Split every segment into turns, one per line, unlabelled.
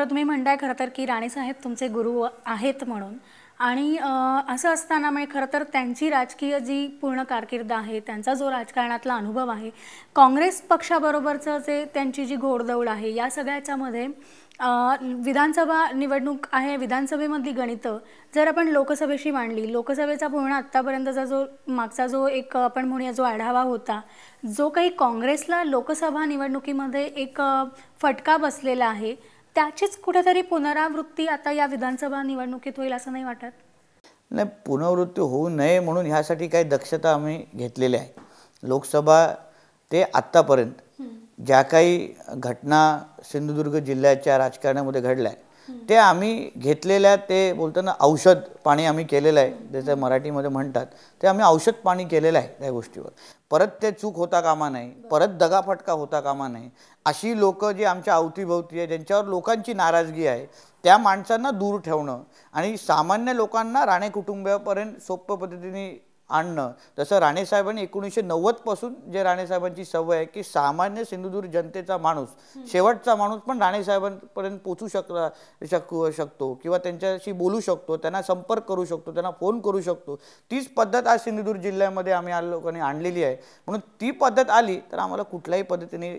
बरं, तुम्ही म्हणताय खरं तर की राणेसाहेब तुमचे गुरु आहेत म्हणून आणि असं असताना म्हणजे खरं तर त्यांची राजकीय जी पूर्ण कारकीर्द आहे, त्यांचा जो राजकारणातला अनुभव आहे, काँग्रेस पक्षाबरोबरचं जे त्यांची जी घोडदौड आहे, या सगळ्याच्यामध्ये विधानसभा निवडणूक आहे, विधानसभेमधली गणितं जर आपण लोकसभेशी मांडली, लोकसभेचा पूर्ण आत्तापर्यंतचा जो मागचा जो एक आपण म्हणूया जो आढावा होता, जो काही काँग्रेसला लोकसभा निवडणुकीमध्ये एक फटका बसलेला आहे, त्याचीच कुठेतरी पुनरावृत्ती आता या विधानसभा निवडणुकीत होईल असं नाही वाटत?
नाही, पुनरावृत्ती होऊ नये म्हणून ह्यासाठी काही दक्षता आम्ही घेतलेल्या आहे। लोकसभा ते आत्तापर्यंत ज्या काही घटना सिंधुदुर्ग जिल्ह्याच्या राजकारणामध्ये घडल्या ते आम्ही घेतलेल्या, ते बोलताना औषध पाणी आम्ही केलेलं आहे, जसं मराठीमध्ये म्हणतात, ते आम्ही औषध पाणी केलेलं आहे त्या गोष्टीवर। परत ते चूक होता कामा नाही, परत दगाफटका होता कामा नाही। अशी लोक जी आमच्या अवतीभोवती आहे, ज्यांच्यावर लोकांची नाराजगी आहे, त्या माणसांना दूर ठेवणं आणि सामान्य लोकांना राणे कुटुंबियापर्यंत सोप्या पद्धतीने आणणं। जसं राणेसाहेबांनी 1990 पासून जे राणेसाहेबांची सवय आहे की सामान्य सिंधुदुर्ग जनतेचा माणूस, शेवटचा माणूस पण राणेसाहेबांपर्यंत पोहोचू शकतो किंवा त्यांच्याशी बोलू शकतो, त्यांना संपर्क करू शकतो, त्यांना फोन करू शकतो। तीच पद्धत आज सिंधुदुर्ग जिल्ह्यामध्ये आम्ही लोकांनी आणलेली आहे। म्हणून ती पद्धत आली तर आम्हाला कुठल्याही पद्धतीने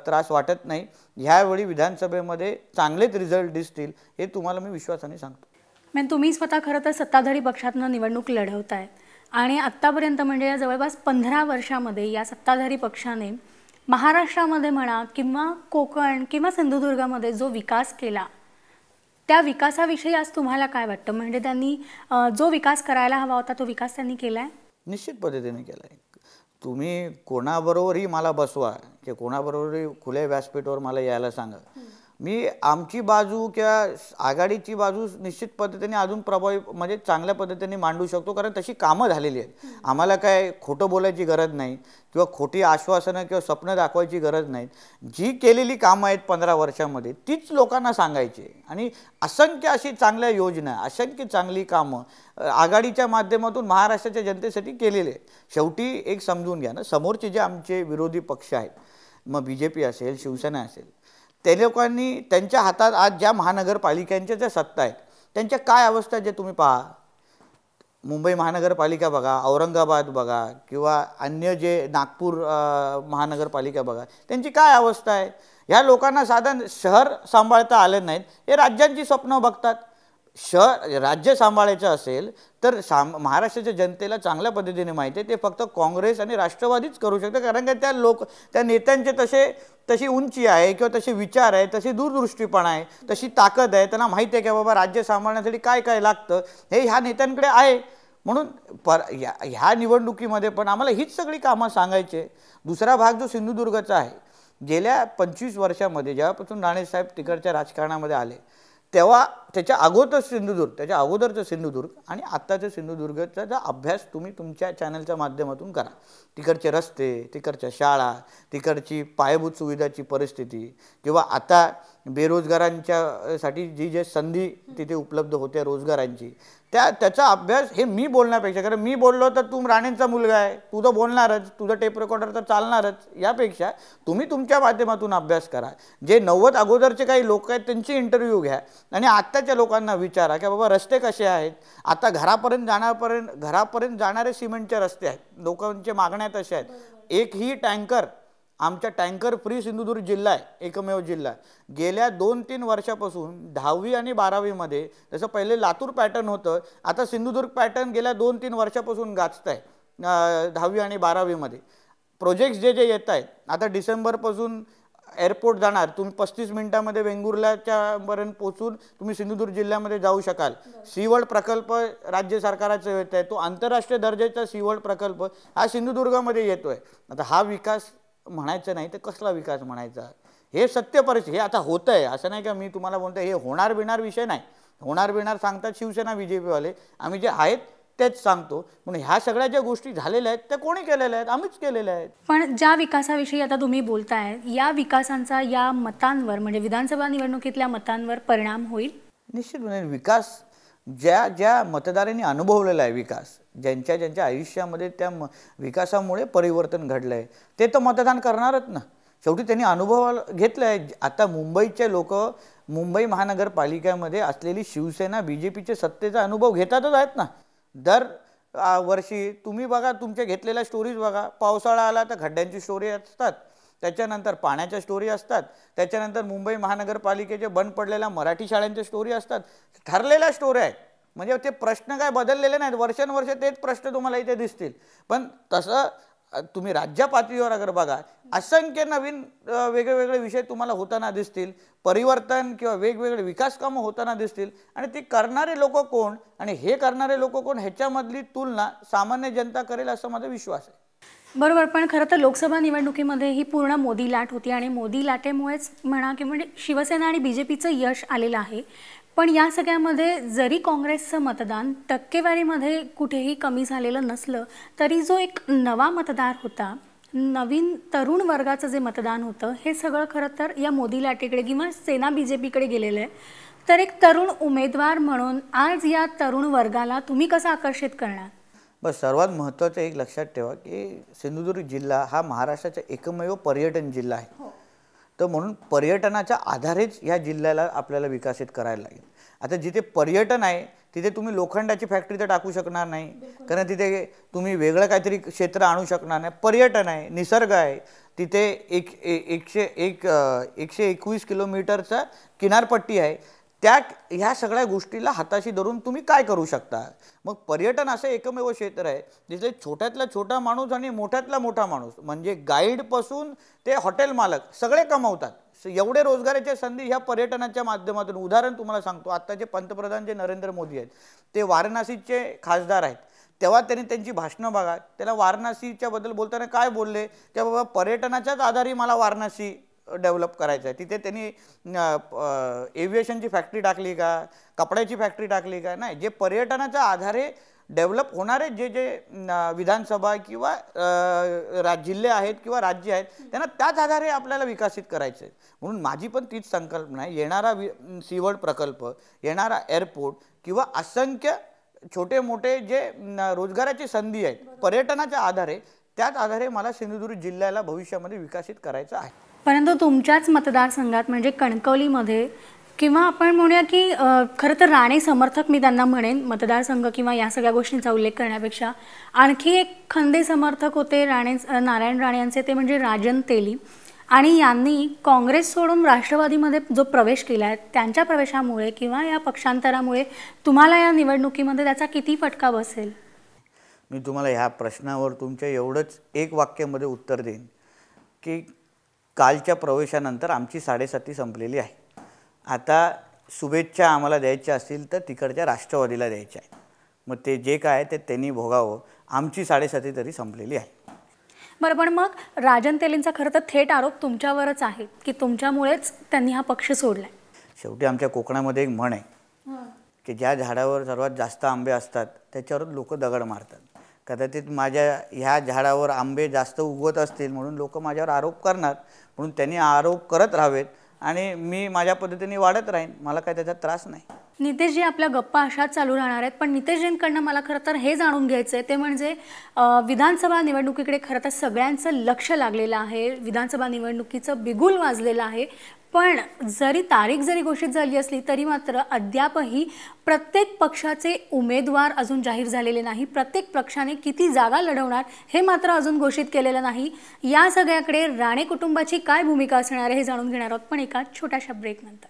त्रास वाटत नाही। ह्यावेळी विधानसभेमध्ये चांगलेच रिझल्ट दिसतील हे तुम्हाला मी विश्वासाने सांगतो।
म्हणजे तुम्ही स्वतः खरं तर सत्ताधारी पक्षातनं निवडणूक लढवताय आणि आत्तापर्यंत म्हणजे या जवळपास 15 वर्षामध्ये या सत्ताधारी पक्षाने महाराष्ट्रामध्ये म्हणा किंवा कोकण किंवा सिंधुदुर्गामध्ये जो विकास केला, त्या विकासाविषयी आज तुम्हाला काय वाटतं? म्हणजे त्यांनी जो विकास करायला हवा होता तो विकास त्यांनी केलाय?
निश्चित पद्धतीने केलाय। तुम्ही कोणाबरोबरही मला बसवा की कोणाबरोबरही खुल्या व्यासपीठावर मला यायला सांगा, मी आमची बाजू किंवा आघाडीची बाजू निश्चित पद्धतीने अजून प्रभावी म्हणजे चांगल्या पद्धतीने मांडू शकतो, कारण तशी कामं झालेली आहेत। आम्हाला काय खोटं बोलायची गरज नाही किंवा खोटी आश्वासनं किंवा स्वप्न दाखवायची गरज नाही। जी केलेली कामं आहेत 15 वर्षामध्ये तीच लोकांना सांगायची आणि असंख्य अशी चांगल्या योजना, असंख्य चांगली कामं आघाडीच्या माध्यमातून महाराष्ट्राच्या जनतेसाठी केलेले आहेत। शेवटी एक समजून घ्या ना, समोरचे जे आमचे विरोधी पक्ष आहेत, मग BJP असेल, शिवसेना असेल, त्या लोकांनी त्यांच्या हातात आज ज्या महानगरपालिकांच्या ज्या सत्ता आहेत त्यांच्या काय अवस्था आहे जे तुम्ही पहा। मुंबई महानगरपालिका बघा, औरंगाबाद बघा किंवा अन्य जे नागपूर महानगरपालिका बघा, त्यांची काय अवस्था आहे। ह्या लोकांना साधारण शहर सांभाळता आले नाहीत, हे राज्यांची स्वप्न बघतात। राज्य सांभाळायचं असेल तर महाराष्ट्राच्या जनतेला चांगल्या पद्धतीने माहिती आहे ते फक्त काँग्रेस आणि राष्ट्रवादीच करू शकते, कारण की त्या नेत्यांचे तशी उंची आहे किंवा तसे विचार आहे, तशी दूरदृष्टीपणा आहे, तशी ताकद आहे। त्यांना माहिती आहे की बाबा राज्य सांभाळण्यासाठी काय काय लागतं हे ह्या नेत्यांकडे आहे। म्हणून ह्या निवडणुकीमध्ये पण आम्हाला हीच सगळी कामं सांगायचे। दुसरा भाग जो सिंधुदुर्गाचा आहे, गेल्या 25 वर्षामध्ये जेव्हापासून राणेसाहेब तिकडच्या राजकारणामध्ये आले तेव्हा त्याच्या अगोदरचं सिंधुदुर्ग आणि आत्ताचं सिंधुदुर्गचा अभ्यास तुम्ही तुमच्या चॅनलच्या माध्यमातून करा। तिकडचे रस्ते, तिकडच्या शाळा, तिकडची पायाभूत सुविधाची परिस्थिती किंवा आता बेरोजगारांच्यासाठी जी संधी तिथे उपलब्ध होते रोजगारांची, त्याचा अभ्यास हे मी बोलण्यापेक्षा, कारण मी बोललो तर तू राणेंचा मुलगा आहे, तू तर बोलणारच, तुझं टेप रेकॉर्डर तर चालणारच, यापेक्षा तुम्ही तुमच्या माध्यमातून अभ्यास करा। जे 90 अगोदरचे काही लोक आहेत त्यांची इंटरव्ह्यू घ्या आणि आत्ताच्या लोकांना विचारा की बाबा रस्ते कसे आहेत। आता घरापर्यंत जाणारे सिमेंटचे रस्ते आहेत, लोकांच्या मागण्या तशा आहेत। एकही टँकर, आमच्या टँकर फ्री सिंधुदुर्ग जिल्हा आहे, एकमेव जिल्हा। गेल्या 2-3 वर्षापासून 10वी आणि 12वी मध्ये, जसं पहिले लातूर पॅटर्न होतं, आता सिंधुदुर्ग पॅटर्न गेल्या 2-3 वर्षापासून गाजत आहे। 10वी आणि 12वी मध्ये प्रोजेक्ट्स जे येत आहेत, आता डिसेंबरपासून एअरपोर्ट जाणार, तुम्ही 35 मिनिटांमध्ये वेंगुर्ल्याच्या पर्यंत पोहोचून तुम्ही सिंधुदुर्ग जिल्ह्यामध्ये जाऊ शकाल। सीवर्ल्ड प्रकल्प राज्य सरकारचा येत आहे, तो आंतरराष्ट्रीय दर्जाचा सीवर्ल्ड प्रकल्प हा सिंधुदुर्गामध्ये येतोय। आता हा विकास म्हणायचं नाही तर कसला विकास म्हणायचा, हे सत्य परिस्थिती, हे आता होत आहे। असं नाही का मी तुम्हाला बोलतो हे होणार बिणार विषय नाही, होणार बिणार सांगतात शिवसेना BJP वाले, आम्ही जे आहेत तेच सांगतो। म्हणून ह्या सगळ्या ज्या गोष्टी झालेल्या आहेत त्या कोणी केलेल्या आहेत? आम्हीच केलेल्या आहेत।
पण ज्या विकासाविषयी आता तुम्ही बोलताय, या विकासांचा या मतांवर म्हणजे विधानसभा निवडणुकीतल्या मतांवर परिणाम होईल?
निश्चितपणे विकास ज्या मतदारांनी अनुभवलेला आहे, विकास ज्यांच्या आयुष्यामध्ये त्या विकासामुळे परिवर्तन घडलं आहे, ते तर मतदान करणारच ना। शेवटी त्यांनी अनुभव घेतला आहे. आता मुंबईचे लोक मुंबई महानगरपालिकेमध्ये असलेली शिवसेना BJPचे सत्तेचा अनुभव घेतातच आहेत ना. दर वर्षी तुम्ही बघा, तुमच्या घेतलेल्या स्टोरीज बघा. पावसाळा आला तर खड्ड्यांची स्टोरी असतात, त्याच्यानंतर पाण्याच्या स्टोरी असतात, त्याच्यानंतर मुंबई महानगरपालिकेचे बंद पडलेल्या मराठी शाळांच्या स्टोरी असतात. ठरलेल्या स्टोरी आहेत. म्हणजे ते प्रश्न काय बदललेले नाहीत. वर्षानुवर्ष तेच प्रश्न तुम्हाला इथे दिसतील. पण तसं तुम्ही राज्य पातळीवर अगर बघा, असंख्य नवीन वेगवेगळे विषय तुम्हाला होताना दिसतील. परिवर्तन किंवा वेगवेगळे विकास कामं होताना दिसतील. आणि ती करणारे लोक कोण आणि हे करणारे लोक कोण ह्याच्यामधली तुलना सामान्य जनता करेल असा माझा विश्वास आहे.
बरोबर. पण खरं तर लोकसभा निवडणुकीमध्ये ही पूर्ण मोदी लाट होती आणि मोदी लाटेमुळेच म्हणा की म्हणजे शिवसेना आणि BJPचं यश आलेलं आहे. पण या सगळ्यामध्ये जरी काँग्रेसचं मतदान टक्केवारीमध्ये कुठेही कमी झालेलं नसलं तरी जो एक नवा मतदार होता, नवीन तरुण वर्गाचं जे मतदान होतं, हे सगळं खरं तर या मोदी लाटेकडे किंवा सेना BJPकडे गेलेलं आहे. तर एक तरुण उमेदवार म्हणून आज या तरुण वर्गाला तुम्ही कसं आकर्षित करणार?
बस सर्वात महत्त्वाचं एक लक्षात ठेवा की सिंधुदुर्ग जिल्हा हा महाराष्ट्राचा एकमेव पर्यटन जिल्हा आहे. तर म्हणून पर्यटनाच्या आधारेच या जिल्ह्याला आपल्याला विकसित करायला लागेल. आता जिथे पर्यटन आहे तिथे तुम्ही लोखंडाची फॅक्टरी तर टाकू शकणार नाही, कारण तिथे तुम्ही वेगळं काहीतरी क्षेत्र आणू शकणार नाही. पर्यटन आहे, निसर्ग आहे, तिथे 121 किलोमीटरचा किनारपट्टी आहे. ह्या सगळ्या गोष्टीला हाताशी धरून तुम्ही काय करू शकता? मग पर्यटन असं एकमेव क्षेत्र आहे जिथे छोट्यातला छोटा माणूस आणि मोठ्यातला मोठा माणूस म्हणजे गाईडपासून ते हॉटेल मालक सगळे कमावतात. एवढे रोजगाराच्या संधी ह्या पर्यटनाच्या माध्यमातून. उदाहरण तुम्हाला सांगतो, आत्ताचे पंतप्रधान जे नरेंद्र मोदी आहेत ते वाराणसीचे खासदार आहेत. तेव्हा त्यांनी त्यांची भाषणं बघा. त्याला वाराणसीच्या बद्दल बोलताना काय बोलले की बाबा पर्यटनाच्याच आधारे मला वाराणसी डेव्हलप करायचं आहे. तिथे त्यांनी एव्हिएशनची फॅक्टरी टाकली का, कपड्याची फॅक्टरी टाकली का? नाही. जे पर्यटनाच्या आधारे डेव्हलप होणारे जे विधानसभा किंवा जिल्हे आहेत किंवा राज्य आहेत त्यांना त्याच आधारे आपल्याला विकसित करायचं आहे. म्हणून माझी पण तीच संकल्पना आहे. येणारा सीवर्ड प्रकल्प, येणारा एअरपोर्ट किंवा असंख्य छोटे मोठे जे रोजगाराची संधी आहेत पर्यटनाच्या आधारे, त्याच आधारे मला सिंधुदुर्ग जिल्ह्याला भविष्यामध्ये विकसित करायचं आहे.
परंतु तुमच्याच मतदारसंघात म्हणजे कणकवलीमध्ये किंवा आपण म्हणूया की खरं तर राणे समर्थक मी त्यांना म्हणेन, मतदारसंघ किंवा या सगळ्या गोष्टींचा उल्लेख करण्यापेक्षा आणखी एक खंदे समर्थक होते नारायण राणे यांचे, ते म्हणजे राजन तेली. आणि यांनी काँग्रेस सोडून राष्ट्रवादीमध्ये जो प्रवेश केला आहे, त्यांच्या प्रवेशामुळे किंवा या पक्षांतरामुळे तुम्हाला या निवडणुकीमध्ये त्याचा किती फटका बसेल?
मी तुम्हाला ह्या प्रश्नावर तुमच्या एवढंच एक वाक्यामध्ये उत्तर देईन की कालच्या प्रवेशानंतर आमची 7.5 संपलेली आहे. आता शुभेच्छा आम्हाला द्यायच्या असतील तर तिकडच्या राष्ट्रवादीला द्यायच्या आहे. मग ते जे काय ते त्यांनी भोगावं. आमची 7.5 तरी संपलेली आहे.
बरं, पण मग राजन तेलींचा खरं तर थेट आरोप तुमच्यावरच आहे की तुमच्यामुळेच त्यांनी हा पक्ष सोडलाय.
शेवटी आमच्या कोकणामध्ये एक म्हण आहे की ज्या झाडावर सर्वात जास्त आंबे असतात त्याच्यावर लोक दगड मारतात. कदाचित माझ्या ह्या झाडावर आंबे जास्त उगवत असतील म्हणून लोक माझ्यावर आरोप करणार, म्हणून त्यांनी आरोप करत राहावेत आणि मी माझ्या पद्धतीने वाढत राहीन. मला काय त्याचा त्रास नाही.
नितेशजी, आपल्या गप्पा अशाच चालू राहणार आहेत, पण नितेशजींकडनं मला खरं तर हे जाणून घ्यायचं आहे ते म्हणजे विधानसभा निवडणुकीकडे खरं तर सगळ्यांचं लक्ष लागलेलं आहे. विधानसभा निवडणुकीचं बिगुल वाजलेलं आहे. पण जरी तारीख जरी घोषित झाली असली तरी मात्र अद्यापही प्रत्येक पक्षाचे उमेदवार अजून जाहीर झालेले नाही. प्रत्येक पक्षाने किती जागा लढवणार हे मात्र अजून घोषित केलेलं नाही. या सगळ्याकडे राणे कुटुंबाची काय भूमिका असणार आहे हे जाणून घेणार आहोत, पण एका छोट्याशा ब्रेकनंतर.